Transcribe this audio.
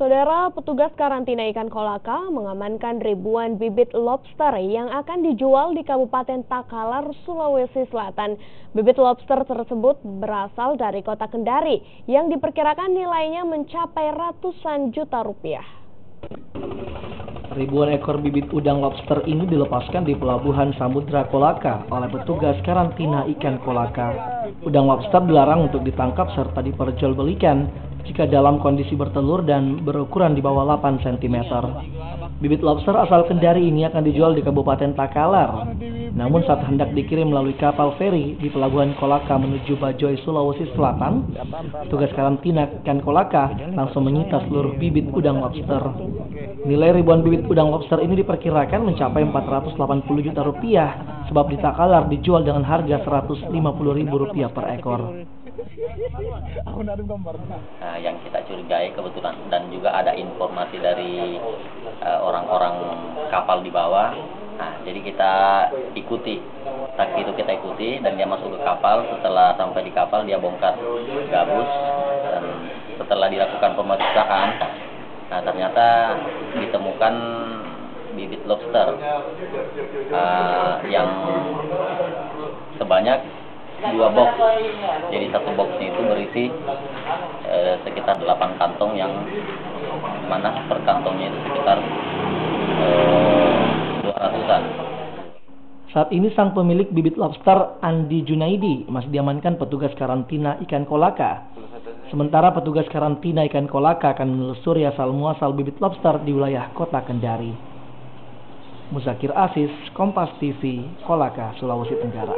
Saudara, petugas karantina ikan Kolaka mengamankan ribuan bibit lobster yang akan dijual di Kabupaten Takalar, Sulawesi Selatan. Bibit lobster tersebut berasal dari kota Kendari yang diperkirakan nilainya mencapai ratusan juta rupiah. Ribuan ekor bibit udang lobster ini dilepaskan di Pelabuhan Samudra Kolaka oleh petugas karantina ikan Kolaka. Udang lobster dilarang untuk ditangkap serta diperjualbelikan jika dalam kondisi bertelur dan berukuran di bawah 8 cm. Bibit lobster asal Kendari ini akan dijual di Kabupaten Takalar. Namun saat hendak dikirim melalui kapal feri di Pelabuhan Kolaka menuju Bajoy, Sulawesi Selatan, petugas karantina ikan Kolaka langsung menyita seluruh bibit udang lobster. Nilai ribuan bibit udang lobster ini diperkirakan mencapai 480 juta rupiah, sebab di Takalar dijual dengan harga Rp150.000 per ekor. Yang kita curigai kebetulan dan juga ada informasi dari orang-orang kapal di bawah. Jadi kita ikuti, saksi itu kita ikuti dan dia masuk ke kapal. Setelah sampai di kapal dia bongkar gabus dan setelah dilakukan pemeriksaan, ternyata ditemukan bibit lobster yang sebanyak 2 box. Jadi satu box itu berisi sekitar 8 kantong, yang mana per kantongnya itu sekitar 200-an. Saat ini sang pemilik bibit lobster, Andi Junaidi, masih diamankan petugas karantina ikan Kolaka. Sementara petugas karantina ikan Kolaka akan menelusuri asal-muasal bibit lobster di wilayah kota Kendari. Muzakir Aziz, Kompas TV, Kolaka, Sulawesi Tenggara.